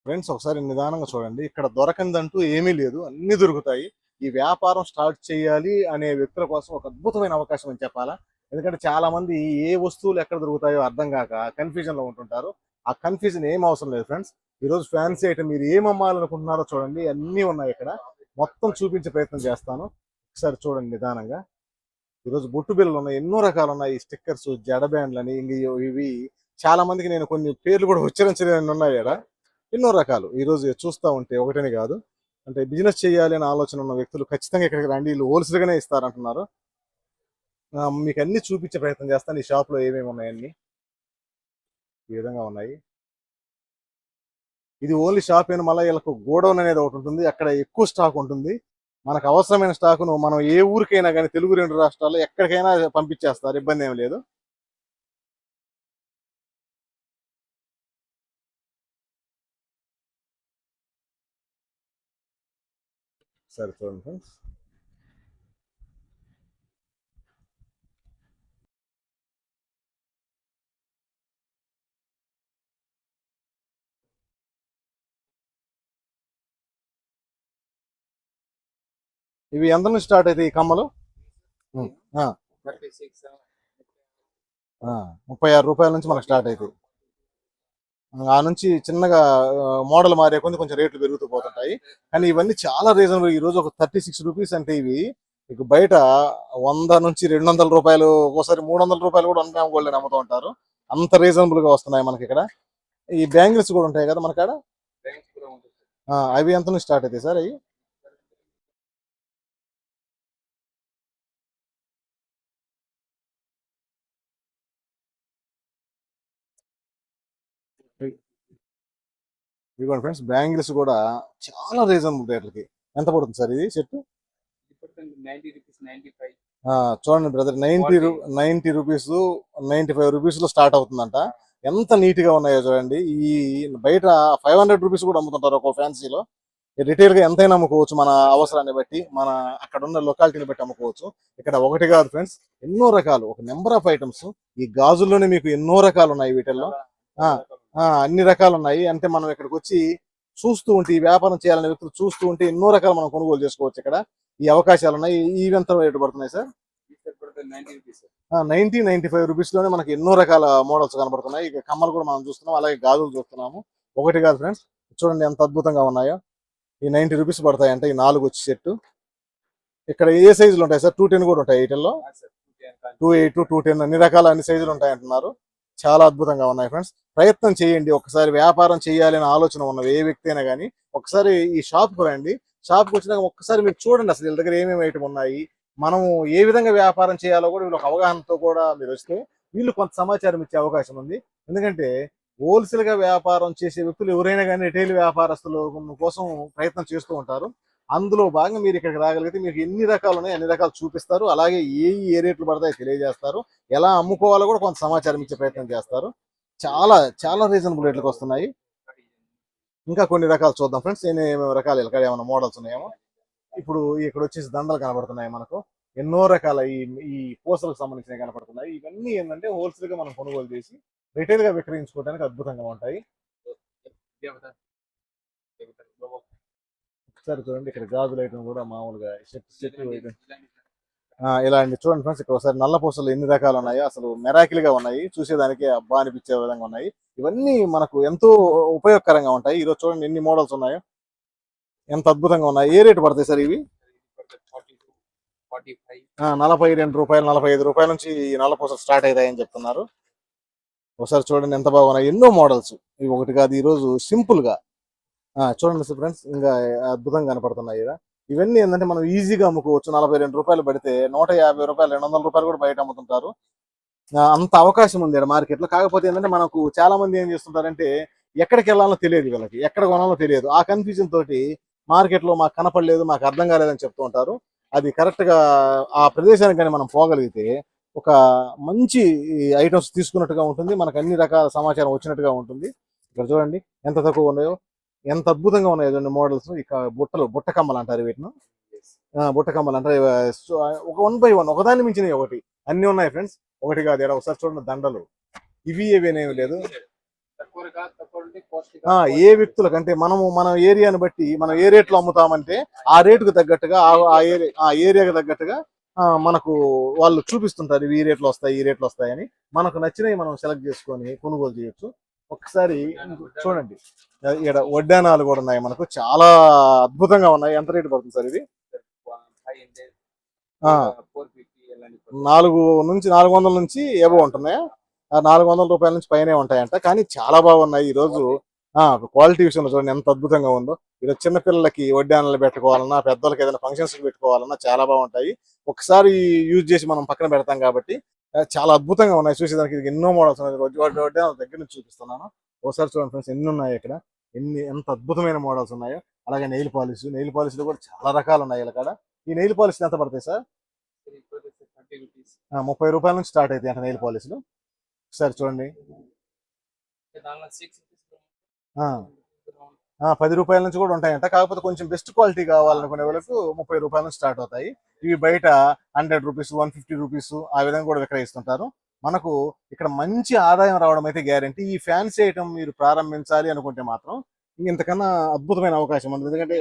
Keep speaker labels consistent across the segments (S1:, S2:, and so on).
S1: Friends ఒకసారి నిదానంగా చూడండి. ఇక్కడ దొరకందంటూ ఏమీ లేదు. అన్నీ దొరుకుతాయి. ఈ వ్యాపారం స్టార్ట్ చేయాలి అనే వ్యక్తుల కోసం ఒక అద్భుతమైన అవకాశం అని చెప్పాలా. ఎందుకంటే చాలా మంది ఏ వస్తువులు ఎక్కడ దొరుకుతాయో అర్థం కాక కన్‌ఫ్యూజన్‌లో ఉంటుంటారు. ఆ కన్‌ఫ్యూజన్ ఏం అవసరం లేదు ఫ్రెండ్స్. ఈరోజు ఫ్యాన్సీ ఐటెమ్ మీరు ఏం అమ్మాలనుకుంటున్నారో చూడండి. అన్నీ ఉన్నాయి ఇక్కడ. మొత్తం చూపించే ప్రయత్నం చేస్తాను. ఒకసారి చూడండి నిదానంగా. ఈరోజు బొట్టు బిళ్ళలు ఉన్నాయి. ఎన్నో రకాలు ఉన్నాయి. స్టిక్కర్స్, జడ బ్యాండ్లని ఇంక ఇవి చాలా మందికి నేను కొన్ని పేర్లు కూడా ఉచ్చరించలేని ఉన్నాయి ఈడ. ఎన్నో రకాలు ఈరోజు చూస్తా ఉంటే ఒకటని కాదు. అంటే బిజినెస్ చేయాలి అనే ఆలోచన ఉన్న వ్యక్తులు ఖచ్చితంగా ఇక్కడికి రండి. వీళ్ళు హోల్సేల్‌గానే ఇస్తారంటున్నారు. మీకు అన్ని చూపించే ప్రయత్నం చేస్తాను. ఈ షాప్‌లో ఏమేమి ఉన్నాయన్నీ ఈ విధంగా ఉన్నాయి. ఇది ఓన్లీ షాప్ ఏను మళ్ళీ వీళ్ళకు గోడౌన్ అనేది ఒకటి ఉంటుంది. అక్కడ ఎక్కువ స్టాక్ ఉంటుంది. మనకు అవసరమైన స్టాకును మనం ఏ ఊరికైనా కానీ తెలుగు 2 రాష్ట్రాల్లో ఎక్కడికైనా పంపించేస్తారు. ఇబ్బంది ఏమి లేదు. సరే చూడండి ఫ్రెండ్స్. ఇవి ఎంత నుంచి స్టార్ట్ అవుతాయి ఈ కమ్మలు? ఉం. ఆ, 36 రూపాయల నుంచి మనకు స్టార్ట్ అవుతాయి. ఆ నుంచి చిన్నగా మోడల్ మారే కొంచెం కొంచెం రేట్లు పెరుగుతూ పోతుంటాయి. కానీ ఇవన్నీ చాలా రీజనబుల్. ఈ రోజు ఒక 36 రూపీస్ అంటే ఇవి మీకు బయట 100 నుంచి 200 రూపాయలు, ఒకసారి 300 రూపాయలు కూడా ఉన్న గోల్డ్ అమ్ముతూ ఉంటారు. అంత రీజనబుల్ గా వస్తున్నాయి మనకి ఇక్కడ. ఈ బ్యాంగిల్స్ కూడా ఉంటాయి కదా మనకాడ. అవి ఎంత నుంచి స్టార్ట్ అవుతాయి సార్? అవి ఇదిగోండి ఫ్రెండ్స్, బ్యాంగిల్స్ కూడా చాలా రీజనబుల్ రేట్లకి. ఎంత పడుతుంది సార్ ఇది సెట్? చూడండి బ్రదర్, 90 రూపీస్, 95 రూపీస్ లో స్టార్ట్ అవుతుందంట. ఎంత నీట్ గా ఉన్నాయో చూడండి. ఈ బయట 500 రూపీస్ కూడా అమ్ముతుంటారు ఒక ఫ్యాన్సీలో. రిటైల్ గా ఎంతైనా అమ్ముకోవచ్చు, మన అవసరాన్ని బట్టి, మన అక్కడ ఉన్న లొకాలిటీని బట్టి అమ్ముకోవచ్చు. ఇక్కడ ఒకటి కాదు ఫ్రెండ్స్, ఎన్నో రకాలు, ఒక నెంబర్ ఆఫ్ ఐటమ్స్. ఈ గాజుల్లోనే మీకు ఎన్నో రకాలు ఉన్నాయి వీటిల్లో. ఆ, అన్ని రకాలు ఉన్నాయి. అంటే మనం ఇక్కడికి వచ్చి చూస్తూ ఉంటే, ఈ వ్యాపారం చేయాలనే వ్యక్తులు చూస్తూ ఉంటే ఎన్నో రకాలు మనం కొనుగోలు చేసుకోవచ్చు ఇక్కడ. ఈ అవకాశాలు ఉన్నాయి. ఇవి ఎంత రేటు పడుతున్నాయి సార్? 95 రూపీస్ లోనే మనకి ఎన్నో రకాల మోడల్స్ కనబడుతున్నాయి. ఇక కమ్మలు కూడా మనం చూస్తున్నాం, అలాగే గాజులు చూస్తున్నాము. ఒకటి కాదు ఫ్రెండ్స్, చూడండి ఎంత అద్భుతంగా ఉన్నాయో. ఈ 90 రూపీస్ పడతాయంటే ఈ 4 వచ్చి సెట్. ఇక్కడ ఏ సైజులు ఉంటాయి సార్? 210 కూడా ఉంటాయి వీటిల్లో. 28, 210 అన్ని రకాల అన్ని సైజులు ఉంటాయి అంటున్నారు. చాలా అద్భుతంగా ఉన్నాయి ఫ్రెండ్స్. ప్రయత్నం చేయండి. ఒకసారి వ్యాపారం చేయాలి అనే ఆలోచన ఉన్నది ఏ వ్యక్తి అయినా కానీ ఒకసారి ఈ షాప్కు రండి. షాప్కి వచ్చినాక ఒక్కసారి మీరు చూడండి అసలు వీళ్ళ దగ్గర ఏమేమి ఐటమ్ ఉన్నాయి, మనము ఏ విధంగా వ్యాపారం చేయాలో కూడా వీళ్ళు ఒక అవగాహనతో కూడా మీరు వస్తే వీళ్ళు కొంత సమాచారం ఇచ్చే అవకాశం ఉంది. ఎందుకంటే హోల్సేల్ గా వ్యాపారం చేసే వ్యక్తులు ఎవరైనా కానీ రిటైల్ వ్యాపారస్తుల కోసం ప్రయత్నం చేస్తూ ఉంటారు. అందులో భాగంగా మీరు ఇక్కడికి రాగలిగితే మీకు ఎన్ని రకాలు ఉన్నాయి అన్ని రకాలు చూపిస్తారు. అలాగే ఏ రేట్లు పడతాయో తెలియజేస్తారు. ఎలా అమ్ముకోవాలో కూడా కొంత సమాచారం ఇచ్చే ప్రయత్నం చేస్తారు. చాలా చాలా రీజనబుల్ రేట్లకు వస్తున్నాయి. ఇంకా కొన్ని రకాలు చూద్దాం ఫ్రెండ్స్. ఏమేమి రకాలు ఇక్కడ ఏమైనా మోడల్స్ ఉన్నాయేమో. ఇప్పుడు ఇక్కడ వచ్చేసి దండలు కనబడుతున్నాయి మనకు. ఎన్నో రకాల ఈ ఈ పూసలకు సంబంధించినవి కనపడుతున్నాయి. ఇవన్నీ ఏంటంటే హోల్సేల్ గా మనం కొనుగోలు చేసి రిటైల్ గా విక్రయించుకోవడానికి అద్భుతంగా ఉంటాయి. ఒకసారి చూడండి, ఇక్కడ గాజులు ఐటమ్ కూడా మామూలుగా సెట్ ఇలా అండి. చూడండి ఫ్రెండ్స్, ఇక్కడ ఒకసారి నల్ల పూసలు ఎన్ని రకాలు ఉన్నాయో, అసలు మెరాకిల్ గా ఉన్నాయి. చూసేదానికి అబ్బా అనిపించే విధంగా ఉన్నాయి. ఇవన్నీ మనకు ఎంతో ఉపయోగకరంగా ఉంటాయి. ఈరోజు చూడండి ఎన్ని మోడల్స్ ఉన్నాయో, ఎంత అద్భుతంగా ఉన్నాయి. ఏ రేటు పడతాయి సార్ ఇవి? 42 రూపాయలు, 45 రూపాయల నుంచి ఈ నల్ల పూసలు స్టార్ట్ అవుతాయని చెప్తున్నారు. ఒకసారి చూడండి ఎంత బాగున్నాయి. ఎన్నో మోడల్స్. ఇవి ఒకటి కాదు. ఈరోజు సింపుల్ గా చూడండి ఫ్రెండ్స్, ఇంకా అద్భుతంగా కనపడుతున్నాయి కదా. ఇవన్నీ ఏంటంటే మనం ఈజీగా అమ్ముకోవచ్చు. 42 రూపాయలు పడితే 150 రూపాయలు, 200 రూపాయలు కూడా బయట అమ్ముతుంటారు. అంత అవకాశం ఉంది ఇక్కడ మార్కెట్ లో. కాకపోతే ఏంటంటే మనకు చాలా మంది ఏం చేస్తుంటారంటే ఎక్కడికి వెళ్ళాలో తెలియదు, వీళ్ళకి ఎక్కడ కొనాలో తెలియదు. ఆ కన్ఫ్యూజన్ తోటి మార్కెట్ లో మాకు కనపడలేదు, మాకు అర్థం కాలేదని చెప్తూ ఉంటారు. అది కరెక్ట్ గా ఆ ప్రదేశానికి కానీ మనం పోగలిగితే ఒక మంచి ఐటమ్స్ తీసుకున్నట్టుగా ఉంటుంది. మనకు అన్ని రకాల సమాచారం వచ్చినట్టుగా ఉంటుంది. ఇక్కడ చూడండి ఎంత తక్కువ ఉన్నాయో, ఎంత అద్భుతంగా ఉన్నాయో చూడండి మోడల్స్. ఇక బుట్ట కమ్మలు అంటారు వీటిని. బుట్ట కమ్మలు అంటారు. ఒక 1 by 1 ఒకదాన్ని మించినవి ఒకటి అన్ని ఉన్నాయి ఫ్రెండ్స్. ఒకటి కాదు. ఒకసారి చూడండి దండలు. ఇవి ఏవేనేమి లేదు. ఏ వ్యక్తులకు అంటే మన ఏరియాని బట్టి మనం ఏ రేట్లో అమ్ముతామంటే ఆ రేటుకు తగ్గట్టుగా ఆ ఏరియాకి తగ్గట్టుగా మనకు వాళ్ళు చూపిస్తుంటారు ఇవి ఈ రేట్లు వస్తాయి ఈ రేట్లు వస్తాయని మనకు నచ్చినవి మనం సెలెక్ట్ చేసుకొని కొనుగోలు చేయొచ్చు. ఒకసారి చూడండి ఇక్కడ వడ్డానాలు కూడా ఉన్నాయి మనకు చాలా అద్భుతంగా ఉన్నాయి. ఎంత రేటు పడుతుంది సార్ ఇది? 400 నుంచి ఏవో ఉంటున్నాయా? 400 రూపాయల నుంచి పైనే ఉంటాయంట. కానీ చాలా బాగున్నాయి ఈ రోజు. క్వాలిటీ విషయంలో చూడండి ఎంత అద్భుతంగా ఉందో. ఈరోజు చిన్నపిల్లలకి వడ్డానాలు పెట్టుకోవాలన్నా పెద్దలకి ఏదైనా ఫంక్షన్స్ పెట్టుకోవాలన్నా చాలా బాగుంటాయి. ఒకసారి యూజ్ చేసి మనం పక్కన పెడతాం కాబట్టి చాలా అద్భుతంగా ఉన్నాయి. చూసేదానికి ఎన్నో మోడల్స్ ఉన్నాయి. వడ్డానాల దగ్గర నుంచి చూపిస్తున్నాను. ఒకసారి చూడండి ఫ్రెండ్స్ ఎన్ని ఉన్నాయి ఇక్కడ, ఎంత అద్భుతమైన మోడల్స్ ఉన్నాయో. అలాగే నెయిల్ పాలిష్ లో కూడా చాలా రకాలు ఉన్నాయి ఇక్కడ. ఈ నెయిల్ పాలిష్ ఎంత పడతాయి సార్? 30 రూపాయల నుంచి స్టార్ట్ అవుతాయి అంటే నెయిల్ పాలిష్లు. ఒకసారి చూడండి 10 రూపాయల నుంచి కూడా ఉంటాయంట. కాకపోతే కొంచెం బెస్ట్ క్వాలిటీ కావాలనుకునే వాళ్ళకు 30 రూపాయల నుంచి స్టార్ట్ అవుతాయి. ఇవి బయట 100 రూపీస్ 150 రూపీస్ ఆ విధంగా కూడా విక్రయిస్తుంటారు. మనకు ఇక్కడ మంచి ఆదాయం రావడం అయితే గ్యారంటీ. ఈ ఫ్యాన్సీ ఐటమ్ మీరు ప్రారంభించాలి అనుకుంటే మాత్రం ఇంతకన్నా అద్భుతమైన అవకాశం ఉంది. ఎందుకంటే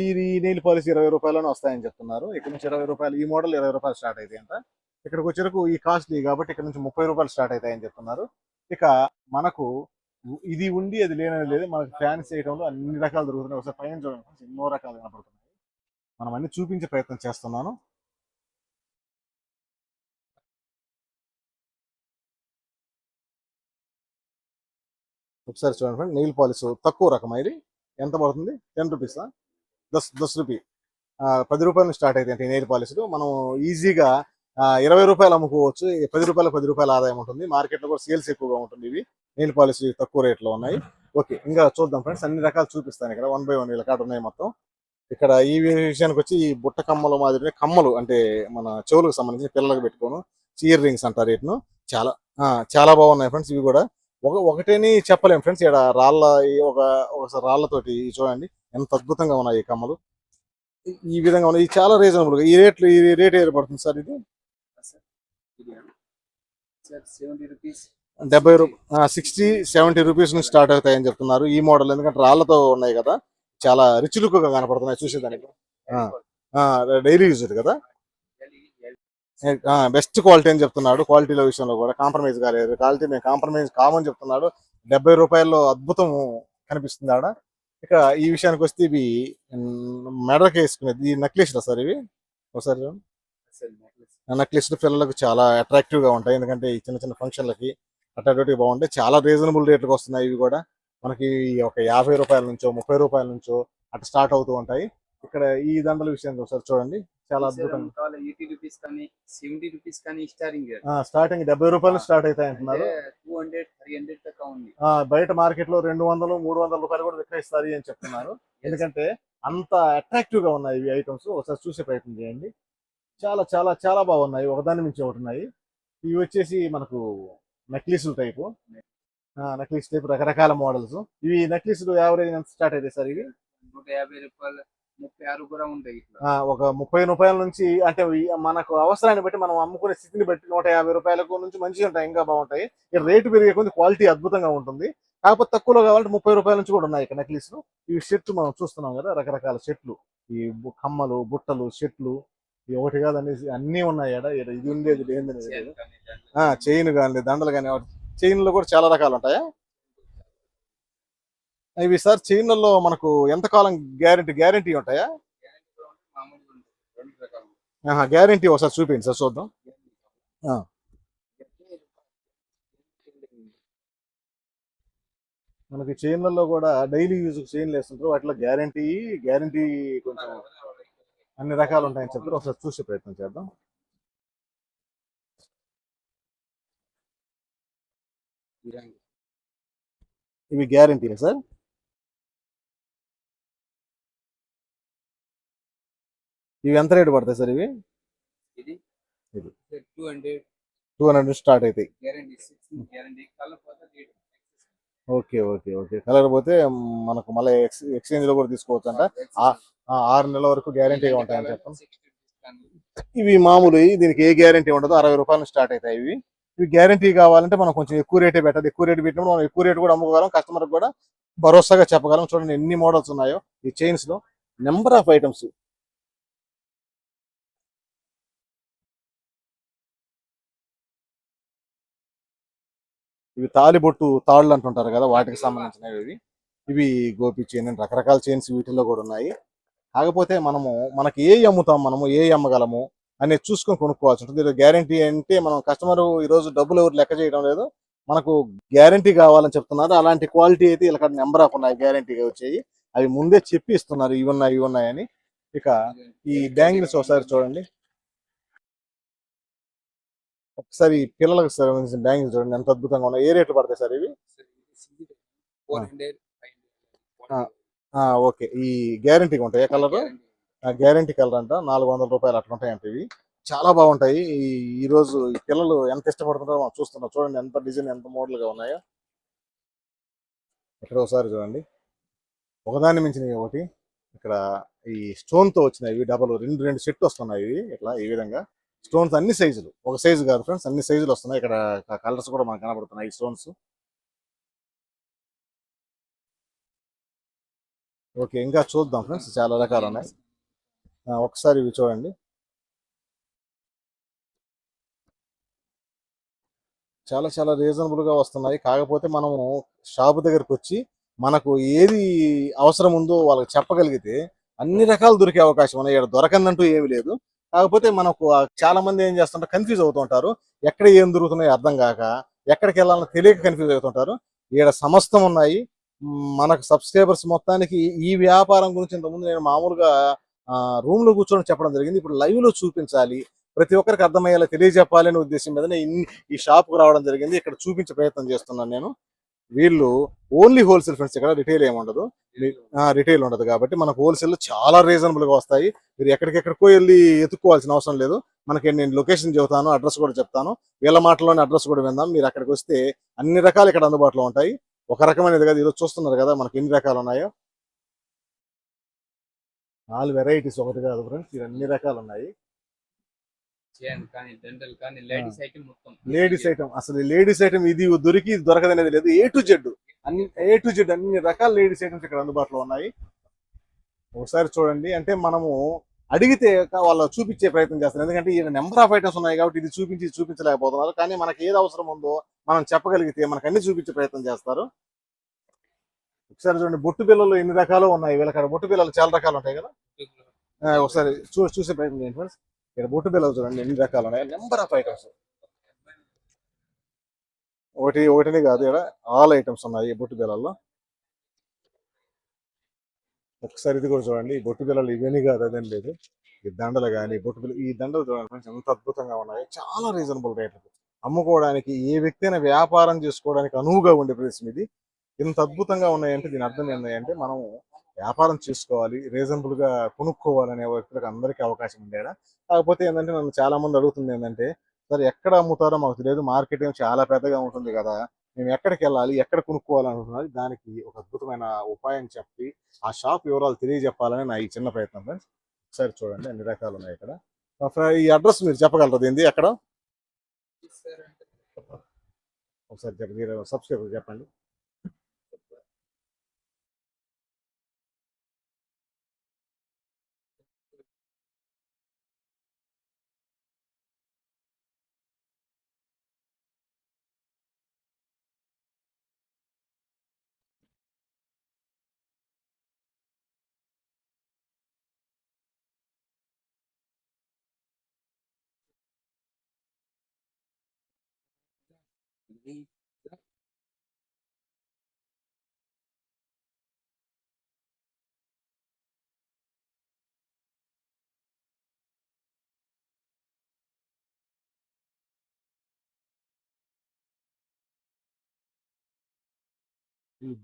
S1: ఈ నెయిల్ పాలిష్ 20 రూపాయలనే వస్తాయని చెప్తున్నారు. ఇక్కడ నుంచి 20 రూపాయలు, ఈ మోడల్ 20 రూపాయలు స్టార్ట్ అవుతాయి అంట. ఇక్కడికి వచ్చేరకు ఈ కాస్ట్లీ కాబట్టి ఇక్కడ నుంచి 30 రూపాయలు స్టార్ట్ అవుతాయని చెప్తున్నారు. ఇక మనకు ఇది ఉండి అది లేనది లేదు. మనకు ఫ్యాన్సీ ఐటమ్లో అన్ని రకాలు దొరుకుతున్నాయి. ఒకసారి పైన చూడండి, ఎన్నో రకాలు కనపడుతున్నాయి. మనం అన్ని చూపించే ప్రయత్నం చేస్తున్నాను. ఒకసారి చూడండి ఫ్రెండ్, నెయిల్ పాలిష్ తక్కువ రకం ఇది ఎంత పడుతుంది? 10 రూపీసా? 10 రూపీ 10 రూపాయల నుంచి స్టార్ట్ అవుతాయి నెయిల్ పాలిష్లు. మనం ఈజీగా 20 రూపాయలు అమ్ముకోవచ్చు. 10 రూపాయల ఆదాయం ఉంటుంది. మార్కెట్లో కూడా సేల్స్ ఎక్కువగా ఉంటుంది. ఇవి నెయిల్ పాలిష్ తక్కువ రేట్లో ఉన్నాయి. ఓకే, ఇంకా చూద్దాం ఫ్రెండ్స్. అన్ని రకాలు చూపిస్తాను ఇక్కడ 1 బై 1 వీళ్ళ కాడ ఉన్నాయి మొత్తం. ఇక్కడ ఈ విషయానికి వచ్చి ఈ బుట్ట కమ్మలు మాదిరి కమ్మలు అంటే మన చెవులకు సంబంధించి పిల్లలకు పెట్టుకోను ఇయర్ రింగ్స్ అంటారు వీటిను. చాలా చాలా బాగున్నాయి ఫ్రెండ్స్. ఇవి కూడా ఒకటేని చెప్పలేము ఫ్రెండ్స్. ఇక్కడ ఒకసారి రాళ్లతోటి చూడండి ఎంత అద్భుతంగా ఉన్నాయి ఈ కమ్మలు. ఈ విధంగా ఉన్నాయి. చాలా రీజనబుల్ గా ఈ రేట్ ఏర్పడుతుంది సార్. ఇది 60-70 రూపీస్ నుంచి స్టార్ట్ అవుతాయని చెప్తున్నారు ఈ మోడల్. ఎందుకంటే రాళ్లతో ఉన్నాయి కదా, చాలా రిచ్ లుక్ గా కనపడుతున్నాయి చూసేదానికి. డైలీ యూజ్ కదా, బెస్ట్ క్వాలిటీ అని చెప్తున్నాడు. క్వాలిటీల విషయంలో కూడా కాంప్రమైజ్ కాలేదు. క్వాలిటీ నేను కాంప్రమైజ్ కామని చెప్తున్నాడు. 70 రూపాయల్లో అద్భుతం కనిపిస్తుంది ఆడ. ఇక ఈ విషయానికి వస్తే ఇవి మెడకి వేసుకునేది ఈ నెక్లెస్లు సార్. ఇవి ఒకసారి నెక్లెస్లు పిల్లలకు చాలా అట్రాక్టివ్ గా ఉంటాయి. ఎందుకంటే ఈ చిన్న చిన్న ఫంక్షన్లకి అట్రాక్టివ్ బాగుంటాయి. చాలా రీజనబుల్ రేట్లకు వస్తున్నాయి. ఇవి కూడా మనకి ఒక 50 రూపాయల నుంచో 30 రూపాయల నుంచో అట్లా స్టార్ట్ అవుతూ ఉంటాయి. ఇక్కడ ఈ దండల విషయానికి ఒకసారి చూడండి చాలా అద్భుతంగా. స్టార్టింగ్ 70 రూపాయలు స్టార్ట్ అవుతాయి అంటున్నారు. బయట మార్కెట్ లో 200-300 రూపాయలు కూడా విక్రయిస్తారు అని చెప్తున్నారు. ఎందుకంటే అంత అట్రాక్టివ్ గా ఉన్నాయి ఇవి ఐటమ్స్. ఒకసారి చూసే ప్రయత్నం చేయండి. చాలా చాలా చాలా బాగున్నాయి. ఒకదాని నుంచి ఒకటి ఉన్నాయి. ఇవి వచ్చేసి మనకు నెక్లెస్ టైపు రకరకాల మోడల్స్. ఇవి నెక్లెస్లు యావరేజ్ ఎంత స్టార్ట్ అవుతాయి సార్? ఇవి
S2: 150 రూపాయలు 36 కూడా ఉంటాయి.
S1: ఒక 30 రూపాయల నుంచి అంటే మనకు అవసరాన్ని బట్టి మనం అమ్ముకునే స్థితిని బట్టి 150 రూపాయలకు నుంచి మంచిగా ఉంటాయి, ఇంకా బాగుంటాయి. ఇక్కడ రేటు పెరిగే కొద్ది క్వాలిటీ అద్భుతంగా ఉంటుంది. కాకపోతే తక్కువలో కావాలంటే 30 రూపాయల నుంచి కూడా ఉన్నాయి ఇక్కడ నెక్లెస్లు. ఇవి షర్ట్లు మనం చూస్తున్నాం కదా, రకరకాల షర్ట్లు, ఈ కమ్మలు, బుట్టలు, షర్ట్లు. ఒకటి కాదు అనేసి అన్నీ ఉన్నాయి. ఇది ఉండేది ఏంది చైన్ కానీ దండలు కానీ. చైన్లో కూడా చాలా రకాలు ఉంటాయా ఇవి సార్? చైన్లలో మనకు ఎంతకాలం గ్యారంటీ ఉంటాయా? గ్యారంటీ ఒకసారి చూపించండి సార్ చూద్దాం. మనకి చైన్లలో కూడా డైలీ యూజ్ చైన్లు వేస్తుంటారు. వాటిలో గ్యారంటీ కొంచెం అన్ని రకాలు ఉంటాయని చెప్తారు. ఒకసారి చూసే ప్రయత్నం చేద్దాం. ఇవి గ్యారంటీనే సార్? ఇవి ఎంత రేటు పడతాయి సార్? ఇవి 200 స్టార్ట్ అవుతాయి. Okay okay okay. కలర్ పోతే మనకు మళ్ళీ ఎక్స్చేంజ్ లో కూడా తీసుకోవచ్చు అంట. 6 నెలల వరకు గ్యారంటీగా ఉంటాయని చెప్పండి. ఇవి మామూలు, దీనికి ఏ గ్యారంటీ ఉండదు. 60 రూపాయలు స్టార్ట్ అవుతాయి ఇవి. ఇవి గ్యారంటీ కావాలంటే మనం కొంచెం ఎక్కువ రేటే పెట్టాలి. ఎక్కువ రేటు పెట్టినప్పుడు మనం ఎక్కువ రేటు కూడా అమ్ముకోగలం, కస్టమర్కి కూడా భరోసాగా చెప్పగలం. చూడండి ఎన్ని మోడల్స్ ఉన్నాయో ఈ చైన్స్ లో, నెంబర్ ఆఫ్ ఐటమ్స్. ఇవి తాలిబొట్టు తాళ్ళు అంటుంటారు కదా, వాటికి సంబంధించినవి ఇవి. ఇవి గోపి చైన్ అని రకరకాల చైన్స్ వీటిల్లో కూడా ఉన్నాయి. కాకపోతే మనము మనకి ఏ అమ్ముతాం, మనము ఏ అమ్మగలము అనేది చూసుకొని కొనుక్కోవాల్సి ఉంటుంది. గ్యారంటీ అంటే మనం కస్టమర్ ఈరోజు డబ్బులు ఎవరు లెక్క చేయడం లేదు, మనకు గ్యారంటీ కావాలని చెప్తున్నారు. అలాంటి క్వాలిటీ అయితే ఇక్కడ నెంబర్ ఆఫ్ ఉన్నాయి గ్యారంటీగా వచ్చాయి. అవి ముందే చెప్పి ఇస్తున్నారు ఇవి ఉన్నాయి ఇవి ఉన్నాయని. ఇక ఈ బ్యాంగిల్స్ ఒకసారి చూడండి, ఒకసారి ఈ పిల్లలకు సంబంధించిన బ్యాంగిల్స్ చూడండి ఎంత అద్భుతంగా ఉన్నాయి. ఏ రేట్లు పడతాయి సార్ ఇవి?
S2: 400,
S1: ఆ, ఓకే. ఈ గ్యారంటీగా ఉంటాయి కలర్? గ్యారంటీ కలర్ అంట, 400 రూపాయలు అట్లా ఉంటాయంట ఇవి. చాలా బాగుంటాయి. ఈ రోజు ఈ పిల్లలు ఎంత ఇష్టపడుతున్నారో మనం చూస్తున్నాం. చూడండి ఎంత డిజైన్, ఎంత మోడల్ గా ఉన్నాయో. ఇక్కడ ఒకసారి చూడండి, ఒకదాన్ని మించిన ఒకటి. ఇక్కడ ఈ స్టోన్ తో వచ్చినాయి డబల్ రెండు రెండు సెట్ వస్తున్నాయి ఇవి. ఇట్లా ఈ విధంగా స్టోన్స్ అన్ని సైజులు, ఒక సైజు కాదు ఫ్రెండ్స్, అన్ని సైజులు వస్తున్నాయి. ఇక్కడ కలర్స్ కూడా మనకు కనబడుతున్నాయి ఈ స్టోన్స్. ఓకే, ఇంకా చూద్దాం ఫ్రెండ్స్, చాలా రకాలు ఉన్నాయి. ఒకసారి ఇవి చూడండి, చాలా చాలా రీజనబుల్ గా వస్తున్నాయి. కాకపోతే మనము షాప్ దగ్గరకు వచ్చి మనకు ఏది అవసరం ఉందో వాళ్ళకి చెప్పగలిగితే అన్ని రకాలు దొరికే అవకాశం ఉన్నాయి. ఇక్కడ దొరకందంటూ ఏమీ లేదు. కాకపోతే మనకు చాలా మంది ఏం చేస్తుంటారు, కన్ఫ్యూజ్ అవుతుంటారు. ఎక్కడ ఏం దొరుకుతున్నాయో అర్థం కాక, ఎక్కడికి వెళ్ళాలో తెలియక కన్ఫ్యూజ్ అవుతుంటారు. ఇక్కడ సమస్తం ఉన్నాయి. మనకు సబ్స్క్రైబర్స్ మొత్తానికి ఈ వ్యాపారం గురించి ఇంతకుముందు నేను మామూలుగా రూమ్ లో కూర్చొని చెప్పడం జరిగింది. ఇప్పుడు లైవ్ లో చూపించాలి, ప్రతి ఒక్కరికి అర్థమయ్యేలా తెలియజెప్పాలి అనే ఉద్దేశం మీదనే ఈ షాప్కు రావడం జరిగింది. ఇక్కడ చూపించే ప్రయత్నం చేస్తున్నాను నేను. వీళ్ళు ఓన్లీ హోల్సేల్ ఫ్రెండ్స్, ఇక్కడ రిటైల్ ఏమి ఉండదు. రిటైల్ ఉండదు కాబట్టి మనకు హోల్సేల్ చాలా రీజనబుల్ గా వస్తాయి. మీరు ఎక్కడికెక్కడికో వెళ్ళి ఎత్తుక్కోవాల్సిన అవసరం లేదు. మనకి నేను లొకేషన్ చెబుతాను, అడ్రస్ కూడా చెప్తాను. వీళ్ళ మాటలోని అడ్రస్ కూడా విందాం. మీరు అక్కడికి వస్తే అన్ని రకాలు ఇక్కడ అందుబాటులో ఉంటాయి. ఒక రకమైనది కదా, ఈరోజు చూస్తున్నారు కదా మనకి ఎన్ని రకాలు ఉన్నాయో. 4 వెరైటీస్ ఒకటి కాదు ఫ్రెండ్స్, ఇవి అన్ని రకాలు ఉన్నాయి.
S2: కానీ డెంటల్ కానీ లేడీస్ ఐటమ్ మొత్తం.
S1: లేడీస్ ఐటమ్, అసలు లేడీస్ ఐటమ్ ఇది దొరికి ఇది దొరకదనేది లేదు. ఏ టు జెడ్ అన్ని రకాల లేడీస్ ఐటమ్స్ ఇక్కడ అందుబాటులో ఉన్నాయి. ఒకసారి చూడండి, అంటే మనము అడిగితే వాళ్ళు చూపించే ప్రయత్నం చేస్తారు. ఎందుకంటే ఈ నెంబర్ ఆఫ్ ఐటమ్స్ ఉన్నాయి కాబట్టి ఇది చూపించలేకపోతున్నారు. కానీ మనకి ఏది అవసరం ఉందో మనం చెప్పగలిగితే మనకు అన్ని చూపించే ప్రయత్నం చేస్తారు. ఒకసారి చూడండి, బొట్టు బిల్లలు ఎన్ని రకాలు ఉన్నాయి. వీళ్ళకాడ బొట్టు బిల్లలు చాలా రకాలు ఉంటాయి కదా, ఒకసారి చూసే ప్రయత్నం చేయండి ఫ్రెండ్స్. ఇక్కడ బొట్టు బిల్లలు చూడండి ఎన్ని రకాలు ఉన్నాయి, నెంబర్ ఆఫ్ ఐటమ్స్. ఒకటిని కాదు, ఇక్కడ ఆల్ ఐటమ్స్ ఉన్నాయి ఈ బొట్టు బిల్లల్లో. ఒకసారి ఇది కూడా చూడండి, ఈ బొట్టు బిల్లలు ఇవన్నీ కాదు అదేం లేదు. ఈ దండలు కానీ బొట్టు బిల్లలు, ఈ దండలు చూడండి ఫ్రెండ్స్ ఎంత అద్భుతంగా ఉన్నాయి. చాలా రీజనబుల్ రేట్లకు అమ్ముకోవడానికి, ఏ వ్యక్తి అయినా వ్యాపారం చేసుకోవడానికి అనువుగా ఉండే ప్రదేశం ఇది. ఇంత అద్భుతంగా ఉన్నాయంటే దీని అర్థం ఏంటంటే మనము వ్యాపారం చేసుకోవాలి, రీజనబుల్ గా కొనుక్కోవాలనే వ్యక్తులకు అందరికీ అవకాశం ఉండేదా. కాకపోతే ఏంటంటే నన్ను చాలా మంది అడుగుతుంది ఏంటంటే, సార్ ఎక్కడ అమ్ముతారో మాకు తెలియదు, మార్కెట్ ఏమో చాలా పెద్దగా ఉంటుంది కదా, మేము ఎక్కడికి వెళ్ళాలి, ఎక్కడ కొనుక్కోవాలనుకున్నది, దానికి ఒక అద్భుతమైన ఉపాయం చెప్పి ఆ షాప్ వివరాలు తెలియజెప్పాలని నా ఈ చిన్న ప్రయత్నం ఫ్రెండ్స్. ఒకసారి చూడండి అన్ని రకాలు ఉన్నాయి ఇక్కడ. ఈ అడ్రస్ మీరు చెప్పగలరు ఏంది ఎక్కడ? ఒకసారి చెప్పండి, సబ్స్క్రైబర్ చెప్పండి. ఈ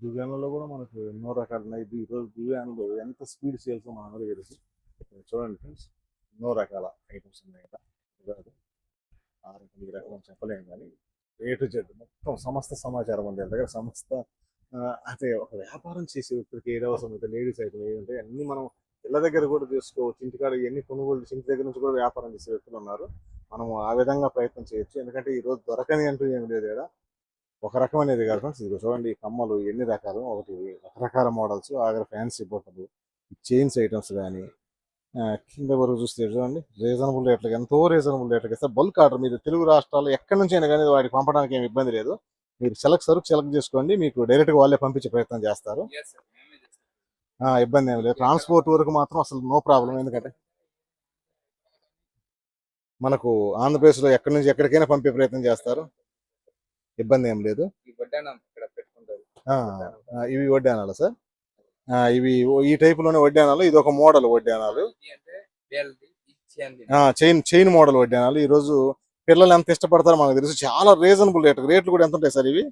S1: దువ్యాన్లలో కూడా మనకు ఎన్నో రకాలు ఉన్నాయి. ఈ రోజు దువ్యాన్లు ఎంత స్పీడ్ సేల్స్ మన అందరికీ తెలుసు. చూడండి ఫ్రెండ్స్, ఎన్నో రకాల ఐటమ్స్ ఉన్నాయి కదా, ఆ రకం ఈ రకం చెప్పలేము కానీ ఏ టు జెడ్ మొత్తం సమస్త సమాచారం ఉంది దగ్గర. అంటే ఒక వ్యాపారం చేసే వ్యక్తికి ఏదో అవసరం అయితే లేడీస్ అయితే ఏంటంటే అన్ని మనం ఇళ్ళ దగ్గర కూడా చేసుకోవచ్చు. ఇంటికాడ ఎన్ని కొనుగోలు ఇంటి దగ్గర నుంచి కూడా వ్యాపారం చేసే వ్యక్తులు ఉన్నారు. మనము ఆ విధంగా ప్రయత్నం చేయొచ్చు. ఎందుకంటే ఈ రోజు దొరకని అంటూ ఏం లేదు ఈడ. ఒక రకం అనేది కాదు ఫ్రెండ్స్. ఇదిగో చూడండి ఈ కమ్మలు ఎన్ని రకాలు, ఒకటి రకరకాల మోడల్స్, ఆఖరి ఫ్యాన్సీ బుట్టలు, చైన్స్ ఐటమ్స్ కానీ కింద వరకు చూస్తే చూడండి రీజనబుల్ రేట్లకి, ఎంతో రీజనబుల్ రేట్లకి ఇస్తే బల్క్ ఆర్డర్ మీరు తెలుగు రాష్ట్రాల్లో ఎక్కడి నుంచి అయినా కానీ వాటికి పంపడానికి ఏమి ఇబ్బంది లేదు. మీరు సరుకు సెలెక్ట్ చేసుకోండి, మీకు డైరెక్ట్గా వాళ్ళే పంపించే ప్రయత్నం చేస్తారు.
S2: Yes, sir. మేమే చేస్తాం.
S1: ఇబ్బంది ఏమి లేదు. ట్రాన్స్పోర్ట్ వరకు మాత్రం అసలు నో ప్రాబ్లం. ఎందుకంటే మనకు ఆంధ్రప్రదేశ్లో ఎక్కడి నుంచి ఎక్కడికైనా పంపే ప్రయత్నం చేస్తారు, ఇబ్బంది ఏం లేదు.
S2: ఈ వడ్డానం ఇక్కడ పెట్టుకుంటారు.
S1: ఇవి వడ్డానాలు సార్. ఇవి ఈ టైపులోనే వడ్డానాలు. ఇది ఒక మోడల్ వడ్డానాలు,
S2: ఇది అంటే వేలది, ఇది చేయండి.
S1: చైన్ మోడల్ వడ్డానాలు. ఈ రోజు పిల్లలు ఎంత ఇష్టపడతారో మనకు తెలుసు. చాలా రీజనబుల్ రేట్లు కూడా ఎంత ఉంటాయి సార్ ఇవి?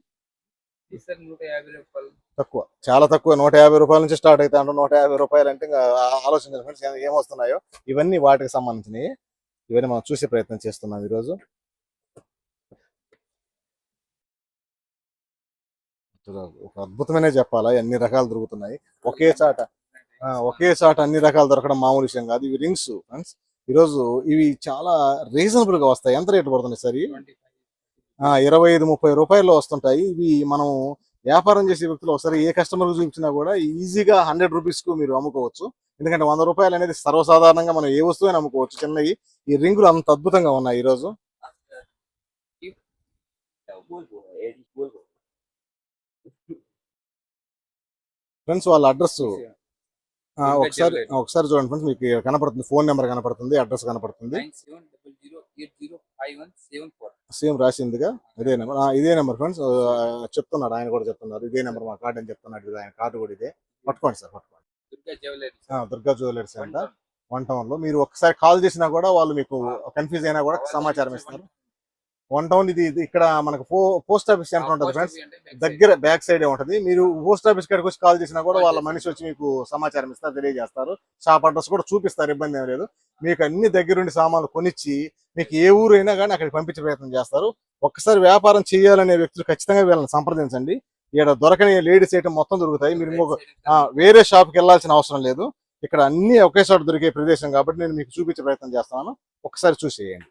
S2: ఇది సార్ 150 రూపాయలు.
S1: తక్కువ, చాలా తక్కువ. 150 రూపాయల నుంచి స్టార్ట్ అయితే అంటే 150 రూపాయలు అంటే ఇంకా ఆలోచించాలి ఫ్రెండ్స్ ఏమొస్తున్నాయో. ఇవన్నీ వాటికి సంబంధించినవి. ఇవన్నీ మనం చూసే ప్రయత్నం చేస్తున్నాం ఈరోజు. ఒక అద్భుతమైన చెప్పాలా, అన్ని రకాలు దొరుకుతున్నాయి ఒకే చాట అన్ని రకాలు దొరకడం మామూలు విషయం కాదు. ఇవి రింగ్స్ ఫ్రెండ్స్. ఈరోజు ఇవి చాలా రీజనబుల్ గా వస్తాయి. ఎంత రేటు పడుతున్నాయి సార్? 25-30 రూపాయల్లో వస్తుంటాయి. ఇవి మనం వ్యాపారం చేసే వ్యక్తులు ఒకసారి ఏ కస్టమర్ చూపించినా కూడా ఈజీగా 100 రూపీస్ కు మీరు అమ్ముకోవచ్చు. ఎందుకంటే 100 రూపాయలు అనేది సర్వసాధారణంగా మనం ఏ వస్తువు అమ్ముకోవచ్చు. చిన్నవి ఈ రింగులు అంత అద్భుతంగా ఉన్నాయి ఈ రోజు. ఫ్రెండ్స్ వాళ్ళ అడ్రస్ ఒకసారి చూడండి ఫ్రెండ్స్. మీకు కనపడుతుంది, ఫోన్ నెంబర్ కనపడుతుంది, అడ్రస్ కనపడుతుంది.
S2: 97008074.
S1: సేమ్ రాసిందిగా ఇదే నెంబర్. ఇదే నెంబర్ ఫ్రెండ్స్. చెప్తున్నాడు, ఆయన కూడా చెప్తున్నారు ఇదే నెంబర్ మా కార్డు అని చెప్తున్నాడు. ఆయన కార్డు కూడా ఇదే. పట్టుకోండి సార్, పట్టుకోండి. దుర్గా జ్యువెలర్స్ అంట, 1 టౌన్ లో. మీరు ఒకసారి కాల్ చేసినా కూడా వాళ్ళు మీకు కన్ఫ్యూజ్ అయినా కూడా సమాచారం ఇస్తారు. 1 టౌన్ ఇది ఇక్కడ మనకు పోస్ట్ ఆఫీస్ సెంటర్ ఉంటుంది ఫ్రెండ్స్. దగ్గర బ్యాక్ సైడ్ ఉంటుంది. మీరు పోస్ట్ ఆఫీస్ కాడికి వచ్చి కాల్ చేసినా కూడా వాళ్ళ మనిషి వచ్చి మీకు సమాచారం ఇస్తారు, తెలియజేస్తారు. షాప్ అడ్రస్ కూడా చూపిస్తారు, ఇబ్బంది ఏం లేదు. మీకు అన్ని దగ్గరుండి సామాన్లు కొనిచ్చి మీకు ఏ ఊరు అయినా కానీ అక్కడికి పంపించే ప్రయత్నం చేస్తారు. ఒక్కసారి వ్యాపారం చేయాలనే వ్యక్తులు ఖచ్చితంగా వీళ్ళని సంప్రదించండి. ఇక్కడ దొరకని లేడీస్ ఐటమ్ మొత్తం దొరుకుతాయి. మీరు వేరే షాప్కి వెళ్ళాల్సిన అవసరం లేదు. ఇక్కడ అన్ని ఒకే చోట దొరికే ప్రదేశం కాబట్టి నేను మీకు చూపించే ప్రయత్నం చేస్తున్నాను. ఒకసారి చూసేయండి.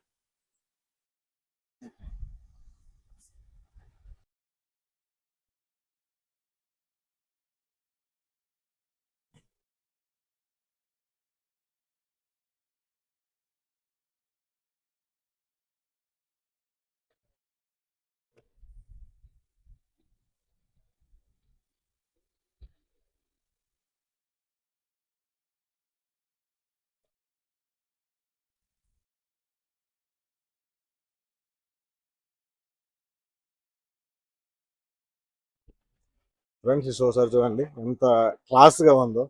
S1: ఫ్రెండ్స్ ఒకసారి చూడండి ఎంత క్లాస్ గా ఉందో.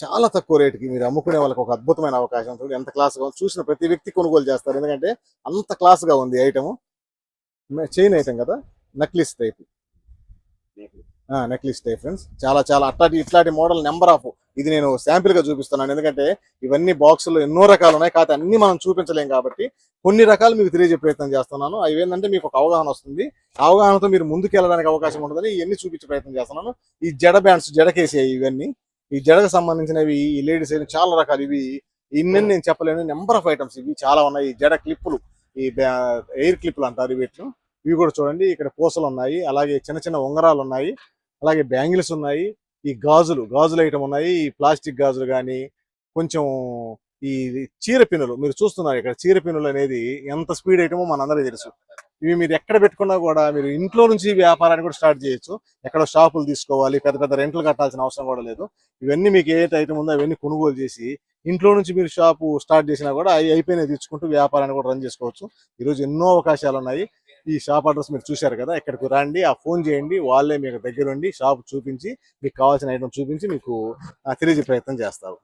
S1: చాలా తక్కువ రేటుకి మీరు అమ్ముకునే వాళ్ళకి ఒక అద్భుతమైన అవకాశం. చూడండి ఎంత క్లాస్ గా ఉందో. చూసిన ప్రతి వ్యక్తి కొనుగోలు చేస్తారు, ఎందుకంటే అంత క్లాస్ గా ఉంది ఐటమ్. చైన్ ఐటమ్ కదా, necklace type. Necklace type friends. చాలా ఇట్లాంటి మోడల్ నెంబర్ ఆఫ్. ఇది నేను శాంపిల్ గా చూపిస్తున్నాను, ఎందుకంటే ఇవన్నీ బాక్సులు ఎన్నో రకాలు ఉన్నాయి. కాకపోతే అన్ని మనం చూపించలేం కాబట్టి కొన్ని రకాలు మీకు తెలియజే ప్రయత్నం చేస్తున్నాను. అవి ఏంటంటే మీకు ఒక అవగాహన వస్తుంది. అవగాహనతో మీరు ముందుకు వెళ్ళడానికి అవకాశం ఉంటుందని ఇవన్నీ చూపించే ప్రయత్నం చేస్తున్నాను. ఈ జడ బ్యాండ్స్, జడకేసాయి ఇవన్నీ. ఈ జడకు సంబంధించినవి ఈ లేడీస్ అయిన చాలా రకాలు. ఇవి ఇన్ని నేను చెప్పలేను, నెంబర్ ఆఫ్ ఐటమ్స్ ఇవి చాలా ఉన్నాయి. ఈ జడ క్లిప్పులు, ఈ ఎయిర్ క్లిప్పులు అంటారు వీటిని. ఇవి కూడా చూడండి, ఇక్కడ పూసలు ఉన్నాయి, అలాగే చిన్న ఉంగరాలు ఉన్నాయి, అలాగే బ్యాంగిల్స్ ఉన్నాయి, ఈ గాజులు ఐటమ్ ఉన్నాయి. ఈ ప్లాస్టిక్ గాజులు కానీ, కొంచెం ఈ చీర పిన్నులు మీరు చూస్తున్నారు. ఇక్కడ చీర పిన్నులు అనేది ఎంత స్పీడ్ ఐటమో మనందరికీ తెలుసు. ఇవి మీరు ఎక్కడ పెట్టుకున్నా కూడా మీరు ఇంట్లో నుంచి వ్యాపారాన్ని కూడా స్టార్ట్ చేయొచ్చు. ఎక్కడ షాపులు తీసుకోవాలి, పెద్ద రెంట్లు కట్టాల్సిన అవసరం కూడా లేదు. ఇవన్నీ మీకు ఏ ఐటమ్ ఉందో అవన్నీ కొనుగోలు చేసి ఇంట్లో నుంచి మీరు షాపు స్టార్ట్ చేసినా కూడా అవి అయిపోయినా తెచ్చుకుంటూ వ్యాపారాన్ని కూడా రన్ చేసుకోవచ్చు. ఈరోజు ఎన్నో అవకాశాలు ఉన్నాయి. ఈ షాప్ అడ్రస్ మీరు చూశారు కదా, ఇక్కడికి రండి, ఫోన్ చేయండి, వాళ్ళే మీకు దగ్గరుండి షాప్ చూపించి మీకు కావాల్సిన ఐటమ్ చూపించి మీకు తెలియజే ప్రయత్నం చేస్తారు.